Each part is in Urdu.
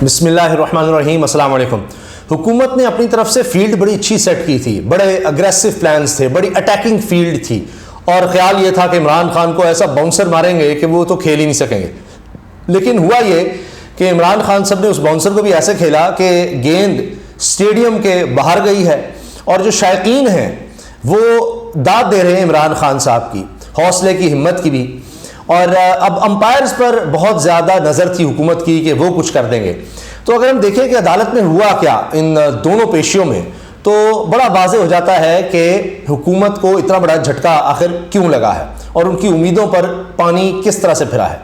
بسم اللہ الرحمن الرحیم۔ السلام علیکم۔ حکومت نے اپنی طرف سے فیلڈ بڑی اچھی سیٹ کی تھی، بڑے اگریسو پلانز تھے، بڑی اٹیکنگ فیلڈ تھی، اور خیال یہ تھا کہ عمران خان کو ایسا باؤنسر ماریں گے کہ وہ تو کھیل ہی نہیں سکیں گے۔ لیکن ہوا یہ کہ عمران خان صاحب نے اس باؤنسر کو بھی ایسے کھیلا کہ گیند اسٹیڈیم کے باہر گئی ہے، اور جو شائقین ہیں وہ داد دے رہے ہیں عمران خان صاحب کی حوصلے کی، ہمت کی بھی۔ اور اب امپائرز پر بہت زیادہ نظر تھی حکومت کی کہ وہ کچھ کر دیں گے۔ تو اگر ہم دیکھیں کہ عدالت میں ہوا کیا ان دونوں پیشیوں میں، تو بڑا واضح ہو جاتا ہے کہ حکومت کو اتنا بڑا جھٹکا آخر کیوں لگا ہے اور ان کی امیدوں پر پانی کس طرح سے پھرا ہے۔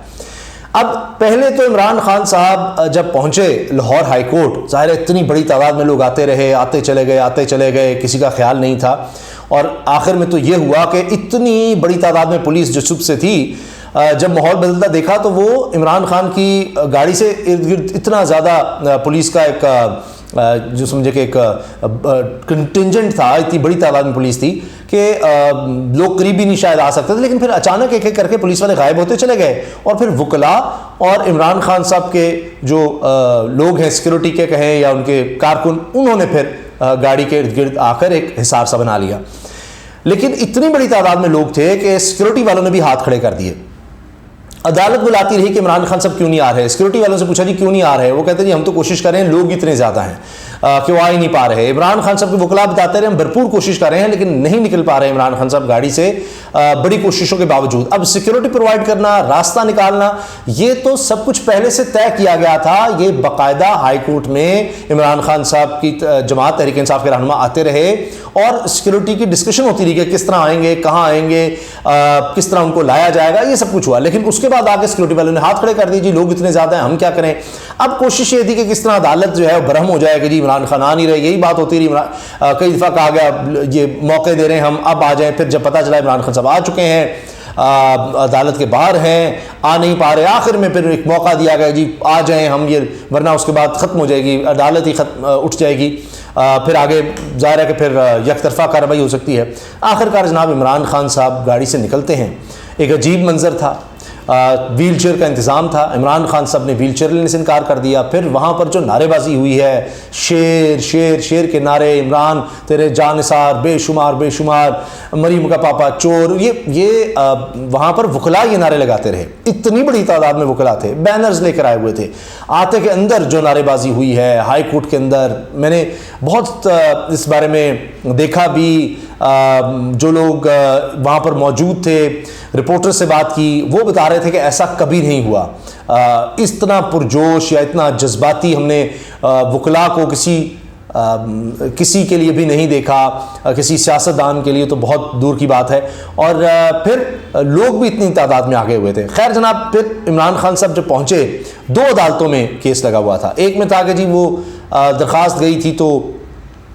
اب پہلے تو عمران خان صاحب جب پہنچے لاہور ہائی کورٹ، ظاہر ہے اتنی بڑی تعداد میں لوگ آتے رہے، آتے چلے گئے، کسی کا خیال نہیں تھا، اور آخر میں تو یہ ہوا کہ اتنی بڑی تعداد میں پولیس جو صبح سے تھی، جب ماحول بدلتا دیکھا تو وہ عمران خان کی گاڑی سے ارد گرد اتنا زیادہ پولیس کا ایک جو سمجھے کہ ایک کنٹینجنٹ تھا، اتنی بڑی تعداد میں پولیس تھی کہ لوگ قریب بھی نہیں شاید آ سکتے تھے۔ لیکن پھر اچانک ایک ایک کر کے پولیس والے غائب ہوتے چلے گئے، اور پھر وکلاء اور عمران خان صاحب کے جو لوگ ہیں سیکورٹی کے کہیں یا ان کے کارکن، انہوں نے پھر گاڑی کے ارد گرد آ کر ایک حصار سا بنا لیا۔ لیکن اتنی بڑی تعداد میں لوگ تھے کہ سیکورٹی والوں نے بھی ہاتھ کھڑے کر دیے۔ عدالت بلاتی رہی کہ عمران خان صاحب کیوں نہیں آ رہے۔ سیکورٹی والوں سے پوچھا جی کیوں نہیں آ رہے، وہ کہتے ہیں جی ہم تو کوشش کر رہے ہیں، لوگ اتنے زیادہ ہیں کہ وہ آ ہی نہیں پا رہے۔ عمران خان صاحب کے وکلاء بتاتے رہے ہم بھرپور کوشش کر رہے ہیں لیکن نہیں نکل پا رہے عمران خان صاحب گاڑی سے بڑی کوششوں کے باوجود۔ اب سیکورٹی پرووائڈ کرنا، راستہ نکالنا، یہ تو سب کچھ پہلے سے طے کیا گیا تھا۔ یہ باقاعدہ ہائی کورٹ میں عمران خان صاحب کی جماعت تحریک انصاف کے رہنما آتے رہے، اور سیکورٹی کی ڈسکشن ہوتی رہی کہ کس طرح آئیں گے، کہاں آئیں گے، کس طرح ان کو لایا جائے گا، یہ سب کچھ ہوا۔ لیکن اس کے بعد آگے سیکورٹی والوں نے ہاتھ کھڑے کر دی، جی لوگ اتنے زیادہ ہیں ہم کیا کریں۔ اب کوشش یہ تھی کہ کس طرح عدالت جو ہے برہم ہو جائے کہ جی عمران خان آ نہیں رہے، یہی بات ہوتی رہی۔ کئی دفعہ کہا گیا یہ موقع دے رہے ہیں ہم، اب آ جائیں۔ پھر جب پتہ چلا عمران خان صاحب آ چکے ہیں، عدالت کے باہر ہیں، آ نہیں پا رہے، آخر میں پھر ایک موقع دیا گیا جی آ جائیں ہم، یہ ورنہ اس کے بعد ختم ہو جائے گی، عدالت ہی اٹھ جائے گی، پھر آگے ظاہر ہے کہ پھر یک طرفہ کارروائی ہو سکتی ہے۔ آخر کار جناب عمران خان صاحب گاڑی سے نکلتے ہیں۔ ایک عجیب منظر تھا، ویل چیئر کا انتظام تھا، عمران خان صاحب نے ویل چیئر لینے سے انکار کر دیا۔ پھر وہاں پر جو نعرے بازی ہوئی ہے، شیر شیر شیر کے نعرے، عمران تیرے جانثار، بے شمار بے شمار، مریم کا پاپا چور، یہ وہاں پر وکلاء یہ نعرے لگاتے رہے۔ اتنی بڑی تعداد میں وکلاء تھے، بینرز لے کر آئے ہوئے تھے۔ آتے کے اندر جو نعرے بازی ہوئی ہے ہائی کورٹ کے اندر، میں نے بہت اس بارے میں دیکھا بھی، جو لوگ وہاں پر موجود تھے، رپورٹر سے بات کی، وہ بتا رہے تھے کہ ایسا کبھی نہیں ہوا، اتنا پرجوش یا اتنا جذباتی ہم نے وکلاء کو کسی کے لیے بھی نہیں دیکھا، کسی سیاستدان کے لیے تو بہت دور کی بات ہے۔ اور پھر لوگ بھی اتنی تعداد میں آگے ہوئے تھے۔ خیر جناب، پھر عمران خان صاحب جب پہنچے، دو عدالتوں میں کیس لگا ہوا تھا۔ ایک میں تھا کہ جی وہ درخواست گئی تھی تو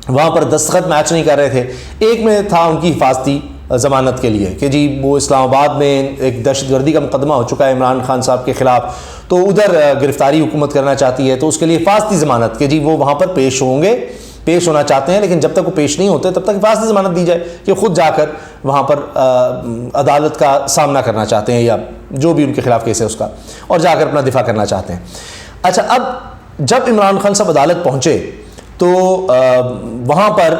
وہاں پر دستخط میچ نہیں کر رہے تھے، ایک میں تھا ان کی حفاظتی ضمانت کے لیے کہ جی وہ اسلام آباد میں ایک دہشت گردی کا مقدمہ ہو چکا ہے عمران خان صاحب کے خلاف، تو ادھر گرفتاری حکومت کرنا چاہتی ہے، تو اس کے لیے حفاظتی ضمانت کہ جی وہ وہاں پر پیش ہونا چاہتے ہیں، لیکن جب تک وہ پیش نہیں ہوتے تب تک حفاظتی ضمانت دی جائے کہ خود جا کر وہاں پر عدالت کا سامنا کرنا چاہتے ہیں یا جو بھی ان کے خلاف کیس ہے اس کا، اور جا کر اپنا دفاع کرنا چاہتے ہیں۔ اچھا، اب جب عمران خان صاحب عدالت پہنچے تو وہاں پر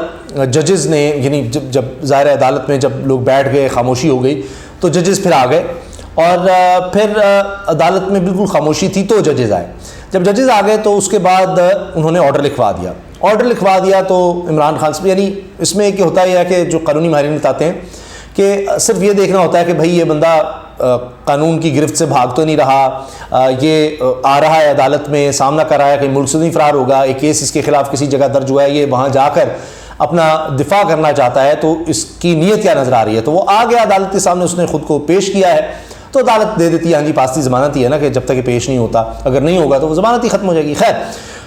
ججز نے، یعنی جب ظاہر عدالت میں جب لوگ بیٹھ گئے، خاموشی ہو گئی، تو ججز پھر آ گئے، اور پھر عدالت میں بالکل خاموشی تھی تو ججز آئے۔ جب ججز آ گئے تو اس کے بعد انہوں نے آرڈر لکھوا دیا تو عمران خان سے، یعنی اس میں ایک ہوتا ہے کہ جو قانونی ماہرین بتاتے ہیں کہ صرف یہ دیکھنا ہوتا ہے کہ بھائی یہ بندہ قانون کی گرفت سے بھاگ تو نہیں رہا، یہ آ رہا ہے عدالت میں، سامنا کر رہا ہے کہ ملک سے نہیں فرار ہوگا، ایک کیس اس کے خلاف کسی جگہ درج ہوا ہے، یہ وہاں جا کر اپنا دفاع کرنا چاہتا ہے، تو اس کی نیت کیا نظر آ رہی ہے۔ تو وہ آ گیا عدالت کے سامنے، اس نے خود کو پیش کیا ہے، تو عدالت دے دیتی ہے، ہاں جی پاستی ضمانت ہی ہے نا کہ جب تک یہ پیش نہیں ہوتا، اگر نہیں ہوگا تو وہ ضمانت ہی ختم ہو جائے گی۔ خیر،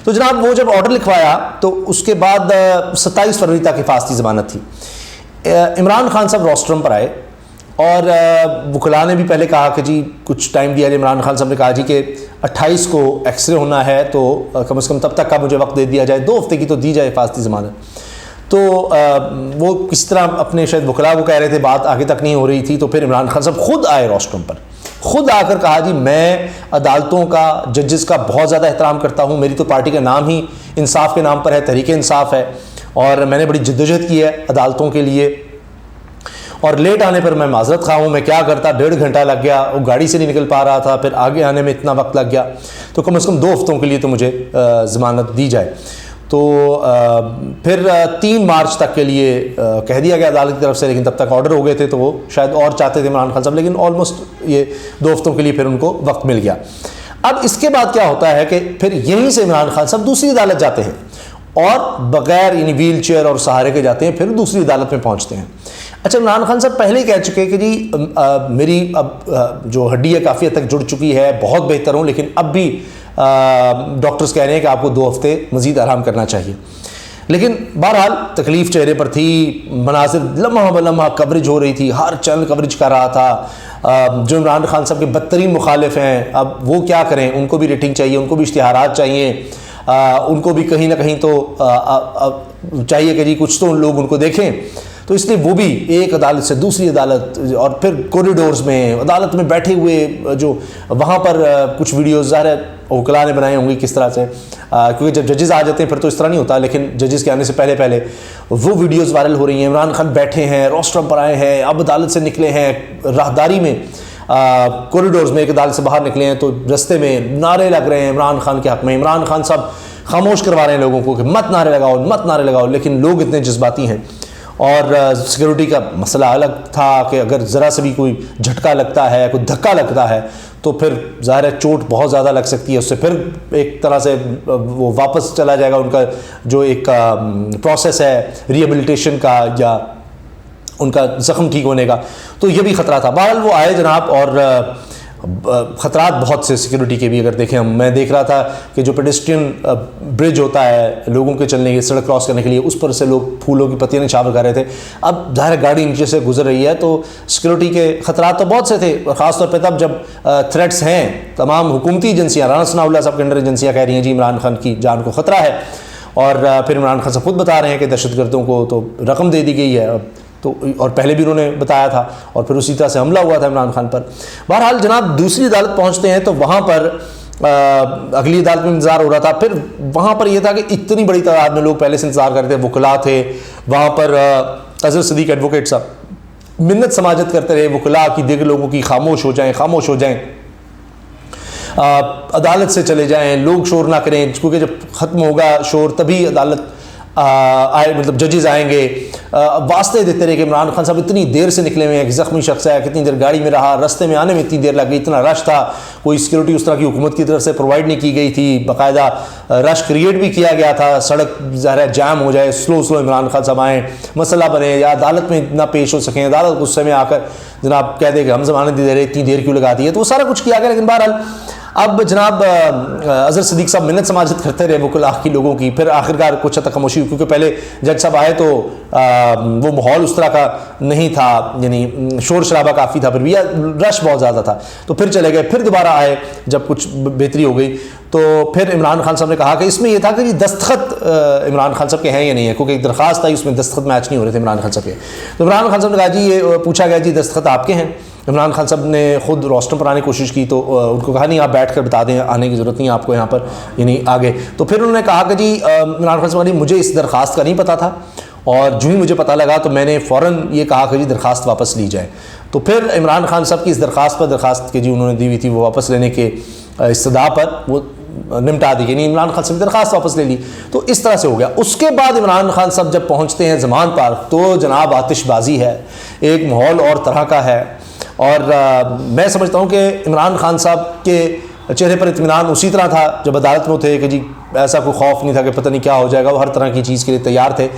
تو جناب وہ جب آرڈر لکھوایا تو اس کے بعد 27 فروری تک حفاظتی ضمانت تھی۔ عمران خان صاحب روسٹرم پر آئے، اور وکلاء نے بھی پہلے کہا کہ جی کچھ ٹائم دیا جائے۔ عمران خان صاحب نے کہا جی کہ 28 کو ایکس رے ہونا ہے، تو کم از کم تب تک کا مجھے وقت دے دیا جائے، 2 ہفتے کی تو دی جائے حفاظتی ضمانت۔ تو وہ کس طرح اپنے شاید وکلاء کو کہہ رہے تھے، بات آگے تک نہیں ہو رہی تھی، تو پھر عمران خان صاحب خود آئے روسٹرم پر، خود آ کر کہا جی میں عدالتوں کا، ججز کا بہت زیادہ احترام کرتا ہوں، میری تو پارٹی کا نام ہی انصاف کے نام پر ہے، تحریک انصاف ہے، اور میں نے بڑی جدوجہد کی ہے عدالتوں کے لیے، اور لیٹ آنے پر میں معذرت خواہ ہوں، میں کیا کرتا، 1.5 گھنٹہ لگ گیا، وہ گاڑی سے نہیں نکل پا رہا تھا، پھر آگے آنے میں اتنا وقت لگ گیا، تو کم از کم 2 ہفتوں کے لیے تو مجھے ضمانت دی جائے۔ تو پھر 3 مارچ تک کے لیے کہہ دیا گیا عدالت کی طرف سے، لیکن تب تک آرڈر ہو گئے تھے تو وہ شاید اور چاہتے تھے عمران خان صاحب، لیکن آلموسٹ یہ 2 ہفتوں کے لیے پھر ان کو وقت مل گیا۔ اب اس کے بعد کیا ہوتا ہے کہ پھر یہیں سے عمران خان صاحب دوسری عدالت جاتے ہیں، اور بغیر یعنی ویل چیئر اور سہارے کے جاتے ہیں، پھر دوسری عدالت میں پہنچتے ہیں۔ اچھا، عمران خان صاحب پہلے ہی کہہ چکے کہ جی میری اب جو ہڈی ہے کافی حد تک جڑ چکی ہے، بہت بہتر ہوں، لیکن اب بھی ڈاکٹرز کہہ رہے ہیں کہ آپ کو 2 ہفتے مزید آرام کرنا چاہیے۔ لیکن بہرحال تکلیف چہرے پر تھی، مناظر لمحہ بلمحہ کوریج ہو رہی تھی، ہر چینل کوریج کر رہا تھا، جو عمران خان صاحب کے بدترین مخالف ہیں اب وہ کیا کریں، ان کو بھی ریٹنگ چاہیے، ان کو بھی اشتہارات چاہیے، ان کو بھی کہیں نہ کہیں تو چاہیے کہ جی کچھ تو لوگ ان کو دیکھیں، تو اس لیے وہ بھی ایک عدالت سے دوسری عدالت، اور پھر کوریڈورز میں عدالت میں بیٹھے ہوئے، جو وہاں پر کچھ ویڈیوز ظاہر ہے وکلاء نے بنائے ہوں گے کس طرح سے، کیونکہ جب ججز آ جاتے ہیں پھر تو اس طرح نہیں ہوتا، لیکن ججز کے آنے سے پہلے وہ ویڈیوز وائرل ہو رہی ہیں، عمران خان بیٹھے ہیں، روسٹرم پر آئے ہیں، اب عدالت سے نکلے ہیں، راہداری میں کوریڈورز میں ایک عدالت سے باہر نکلے ہیں تو رستے میں نعرے لگ رہے ہیں عمران خان کے حق میں، عمران خان صاحب خاموش کروا رہے ہیں لوگوں کو کہ مت نعرے لگاؤ، مت نعرے لگاؤ، لیکن لوگ اتنے جذباتی ہیں۔ اور سیکیورٹی کا مسئلہ الگ تھا کہ اگر ذرا سے بھی کوئی جھٹکا لگتا ہے، کوئی دھکا لگتا ہے تو پھر ظاہر ہے چوٹ بہت زیادہ لگ سکتی ہے، اس سے پھر ایک طرح سے وہ واپس چلا جائے گا ان کا جو ایک پروسیس ہے ریہیبلیٹیشن کا یا ان کا زخم ٹھیک ہونے کا، تو یہ بھی خطرہ تھا۔ بہرحال وہ آئے جناب، اور خطرات بہت سے سیکیورٹی کے بھی اگر دیکھیں ہم، میں دیکھ رہا تھا کہ جو پیڈسٹرین برج ہوتا ہے لوگوں کے چلنے کے، سڑک کراس کرنے کے لیے، اس پر سے لوگ پھولوں کی پتیاں نچھاور کر رہے تھے۔ اب ظاہر گاڑی نیچے سے گزر رہی ہے تو سیکیورٹی کے خطرات تو بہت سے تھے، خاص طور پہ تب جب تھریٹس ہیں، تمام حکومتی ایجنسیاں، رانا ثناء اللہ صاحب کے انڈر ایجنسیاں کہہ رہی ہیں جی عمران خان کی جان کو خطرہ ہے، اور پھر عمران خان صاحب خود بتا رہے ہیں کہ دہشت گردوں کو تو رقم دے دی گئی ہے، تو اور پہلے بھی انہوں نے بتایا تھا، اور پھر اسی طرح سے حملہ ہوا تھا عمران خان پر۔ بہرحال جناب دوسری عدالت پہنچتے ہیں تو وہاں پر اگلی عدالت میں انتظار ہو رہا تھا، پھر وہاں پر یہ تھا کہ اتنی بڑی تعداد میں لوگ پہلے سے انتظار کر رہے تھے، وکلاء تھے وہاں پر، اظہر صدیق ایڈوکیٹ صاحب منت سماجت کرتے رہے وکلاء کی، دیگر لوگوں کی خاموش ہو جائیں، خاموش ہو جائیں، عدالت سے چلے جائیں، لوگ شور نہ کریں، کیونکہ جب ختم ہوگا شور تبھی عدالت آئے، مطلب ججز آئیں گے۔ واسطے دیتے رہے کہ عمران خان صاحب اتنی دیر سے نکلے ہوئے ہیں، ایک زخمی شخص ہے، کتنی دیر گاڑی میں رہا، رستے میں آنے میں اتنی دیر لگ گئی، اتنا رش تھا، کوئی سیکیورٹی اس طرح کی حکومت کی طرف سے پرووائڈ نہیں کی گئی تھی، باقاعدہ رش کریٹ بھی کیا گیا تھا، سڑک ظاہر ہے جام ہو جائے، سلو عمران خان صاحب آئیں، مسئلہ بنے، یا عدالت میں نہ پیش ہو سکیں، عدالت غصے میں آ کر جناب کہہ دے کہ ہم ضمانت دے رہے، اتنی دیر کیوں لگا دی ہے، تو وہ سارا کچھ کیا گیا۔ لیکن بہرحال اب جناب اظہر صدیق صاحب منت سماجت کرتے رہے وکلاء کی لوگوں کی، پھر آخرکار کچھ حد تک خاموشی ہوئی، کیونکہ پہلے جج صاحب آئے تو وہ ماحول اس طرح کا نہیں تھا، یعنی شور شرابہ کافی تھا، پھر بھی رش بہت زیادہ تھا، تو پھر چلے گئے، پھر دوبارہ آئے جب کچھ بہتری ہو گئی تو پھر عمران خان صاحب نے کہا کہ اس میں یہ تھا کہ یہ دستخط عمران خان صاحب کے ہیں یا نہیں ہے، کیونکہ ایک درخواست آئی اس میں دستخط میچ نہیں ہو رہے تھے عمران خان صاحب کے، تو عمران خان صاحب نے کہا جی یہ پوچھا گیا جی دستخط آپ کے ہیں؟ عمران خان صاحب نے خود روسٹر پر آنے کی کوشش کی تو ان کو کہا نہیں آپ بیٹھ کر بتا دیں، آنے کی ضرورت نہیں ہے آپ کو یہاں پر، یعنی آگے۔ تو پھر انہوں نے کہا کہ جی عمران خان صاحب نے مجھے اس درخواست کا نہیں پتہ تھا، اور جو ہی مجھے پتہ لگا تو میں نے فوراً یہ کہا کہ جی درخواست واپس لی جائے۔ تو پھر عمران خان صاحب کی اس درخواست پر، درخواست کہ جی انہوں نے دی ہوئی تھی وہ واپس لینے کے استدعا پر، وہ نمٹا دی، یعنی عمران خان صاحب درخواست واپس لے لی، تو اس طرح سے ہو گیا۔ اس کے بعد عمران خان صاحب جب پہنچتے ہیں زمان پارک تو جناب آتش بازی ہے، ایک ماحول اور طرح کا ہے، اور میں سمجھتا ہوں کہ عمران خان صاحب کے چہرے پر اطمینان اسی طرح تھا جب عدالت میں تھے کہ جی ایسا کوئی خوف نہیں تھا کہ پتہ نہیں کیا ہو جائے گا، وہ ہر طرح کی چیز کے لیے تیار تھے،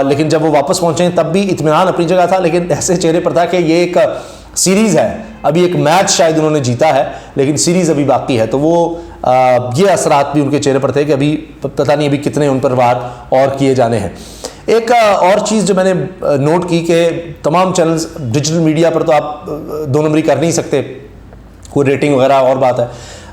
لیکن جب وہ واپس پہنچے تب بھی اطمینان اپنی جگہ تھا، لیکن ایسے چہرے پر تھا کہ یہ ایک سیریز ہے، ابھی ایک میچ شاید انہوں نے جیتا ہے لیکن سیریز ابھی باقی ہے، تو وہ یہ اثرات بھی ان کے چہرے پر تھے کہ ابھی پتہ نہیں ابھی کتنے ان پر وار اور کیے جانے ہیں۔ ایک اور چیز جو میں نے نوٹ کی کہ تمام چینلز ڈیجیٹل میڈیا پر تو آپ 2 نمبری کر نہیں سکتے، کوئی ریٹنگ وغیرہ اور بات ہے،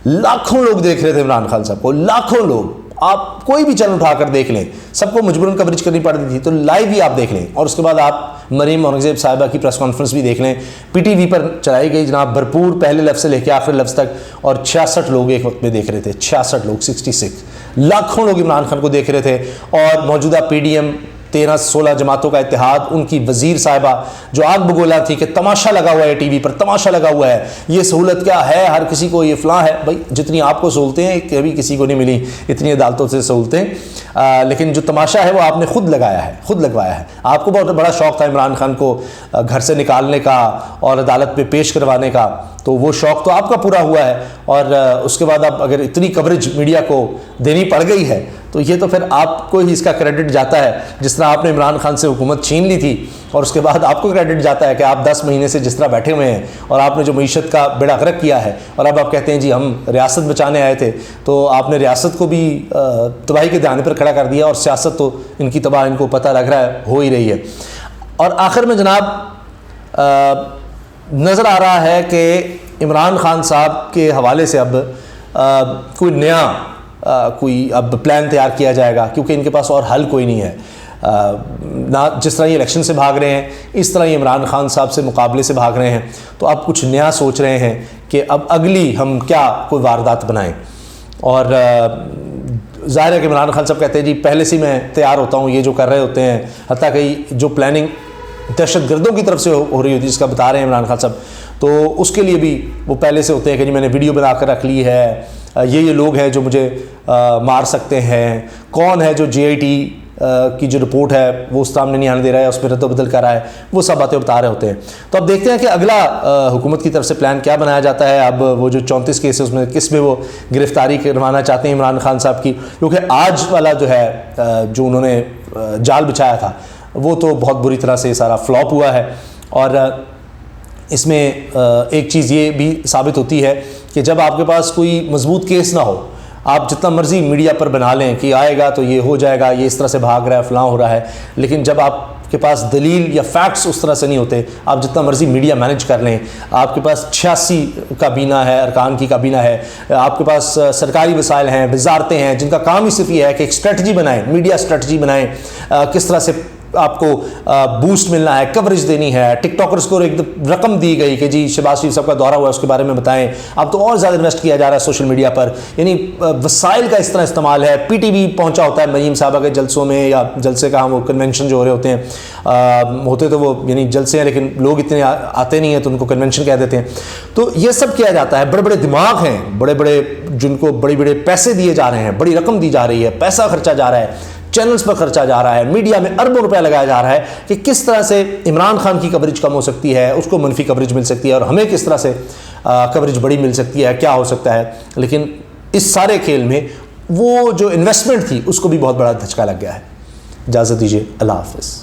لاکھوں لوگ دیکھ رہے تھے عمران خان صاحب کو، لاکھوں لوگ، آپ کوئی بھی چینل اٹھا کر دیکھ لیں, سب کو مجبوراً کوریج کرنی پڑتی تھی, تو لائیو ہی آپ دیکھ لیں. اور اس کے بعد آپ مریم اورنگزیب صاحبہ کی پریس کانفرنس بھی دیکھ لیں, پی ٹی وی پر چلائی گئی جناب, بھرپور پہلے لفظ سے لے کے آخری لفظ تک, اور 66 لوگ ایک وقت میں دیکھ رہے تھے, 66 لوگ, 66 لاکھوں لوگ عمران خان کو دیکھ رہے تھے. اور موجودہ پی ڈی ایم 13-16 جماعتوں کا اتحاد, ان کی وزیر صاحبہ جو آگ بگولا تھی کہ تماشا لگا ہوا ہے ٹی وی پر, تماشا لگا ہوا ہے, یہ سہولت کیا ہے, ہر کسی کو یہ فلاں ہے. بھائی جتنی آپ کو سہولتیں ہیں کبھی کسی کو نہیں ملی اتنی عدالتوں سے سہولتیں, لیکن جو تماشا ہے وہ آپ نے خود لگایا ہے, خود لگوایا ہے. آپ کو بہت بڑا شوق تھا عمران خان کو گھر سے نکالنے کا اور عدالت پہ پیش کروانے کا, تو وہ شوق تو آپ کا پورا ہوا ہے. اور اس کے بعد اب اگر اتنی کوریج میڈیا کو دینی پڑ گئی ہے تو یہ تو پھر آپ کو ہی اس کا کریڈٹ جاتا ہے. جس طرح آپ نے عمران خان سے حکومت چھین لی تھی اور اس کے بعد آپ کو کریڈٹ جاتا ہے کہ آپ 10 مہینے سے جس طرح بیٹھے ہوئے ہیں اور آپ نے جو معیشت کا بیڑا غرق کیا ہے, اور اب آپ کہتے ہیں جی ہم ریاست بچانے آئے تھے, تو آپ نے ریاست کو بھی تباہی کے دہانے پر کھڑا کر دیا, اور سیاست تو ان کی تباہ ان کو پتہ لگ رہا ہے ہو ہی رہی ہے. اور آخر میں جناب نظر آ رہا ہے کہ عمران خان صاحب کے حوالے سے اب کوئی نیا کوئی اب پلان تیار کیا جائے گا, کیونکہ ان کے پاس اور حل کوئی نہیں ہے. نہ جس طرح یہ الیکشن سے بھاگ رہے ہیں اس طرح یہ عمران خان صاحب سے مقابلے سے بھاگ رہے ہیں, تو اب کچھ نیا سوچ رہے ہیں کہ اب اگلی ہم کیا کوئی واردات بنائیں. اور ظاہر ہے کہ عمران خان صاحب کہتے ہیں جی پہلے سے میں تیار ہوتا ہوں, یہ جو کر رہے ہوتے ہیں, حتیٰ کہ جو پلاننگ دہشت گردوں کی طرف سے ہو رہی ہوتی ہے جس کا بتا رہے ہیں عمران خان صاحب, تو اس کے لیے بھی وہ پہلے سے ہوتے ہیں کہ جی میں نے ویڈیو بنا کر رکھ لی ہے, یہ لوگ ہیں جو مجھے مار سکتے ہیں, کون ہے جو JIT کی جو رپورٹ ہے وہ اس سامنے نہیں آنے دے رہا ہے, اس پہ رد و بدل کر رہا ہے, وہ سب باتیں بتا رہے ہوتے ہیں. تو اب دیکھتے ہیں کہ اگلا حکومت کی طرف سے پلان کیا بنایا جاتا ہے. اب وہ جو 34 کیس ہے اس میں کس میں وہ گرفتاری کروانا چاہتے ہیں عمران خان صاحب کی, کیونکہ آج والا جو ہے جو انہوں نے جال بچھایا تھا وہ تو بہت بری طرح سے سارا فلاپ ہوا ہے. اور اس میں ایک چیز یہ بھی ثابت ہوتی ہے کہ جب آپ کے پاس کوئی مضبوط کیس نہ ہو, آپ جتنا مرضی میڈیا پر بنا لیں کہ آئے گا تو یہ ہو جائے گا, یہ اس طرح سے بھاگ رہا ہے, فلاں ہو رہا ہے, لیکن جب آپ کے پاس دلیل یا فیکٹس اس طرح سے نہیں ہوتے, آپ جتنا مرضی میڈیا مینج کر لیں, آپ کے پاس 86 کابینہ ہے, ارکان کی کابینہ ہے, آپ کے پاس سرکاری وسائل ہیں, وزارتیں ہیں جن کا کام ہی صرف یہ ہے کہ ایک اسٹریٹجی بنائیں, میڈیا اسٹریٹجی بنائیں, کس طرح سے آپ کو بوسٹ ملنا ہے, کوریج دینی ہے. ٹک ٹاکرز کو ایک رقم دی گئی کہ جی شہباز شریف صاحب کا دورہ ہوا ہے اس کے بارے میں بتائیں. اب تو اور زیادہ انویسٹ کیا جا رہا ہے سوشل میڈیا پر, یعنی وسائل کا اس طرح استعمال ہے. پی ٹی وی پہنچا ہوتا ہے مریم صاحبہ کے جلسوں میں, یا جلسے کا وہ کنونشن جو ہو رہے ہوتے ہیں, ہوتے تو وہ یعنی جلسے ہیں لیکن لوگ اتنے آتے نہیں ہیں تو ان کو کنونشن کہہ دیتے ہیں. تو یہ سب کیا جاتا ہے. بڑے بڑے دماغ ہیں, بڑے بڑے جن کو بڑے بڑے پیسے دیے جا رہے ہیں, بڑی رقم دی جا رہی ہے, پیسہ خرچا جا رہا ہے, چینلز پر خرچا جا رہا ہے, میڈیا میں اربوں روپے لگایا جا رہا ہے کہ کس طرح سے عمران خان کی کوریج کم ہو سکتی ہے, اس کو منفی کوریج مل سکتی ہے, اور ہمیں کس طرح سے کوریج بڑی مل سکتی ہے, کیا ہو سکتا ہے. لیکن اس سارے کھیل میں وہ جو انویسٹمنٹ تھی اس کو بھی بہت بڑا دھچکا لگ گیا ہے. اجازت دیجیے, اللہ حافظ.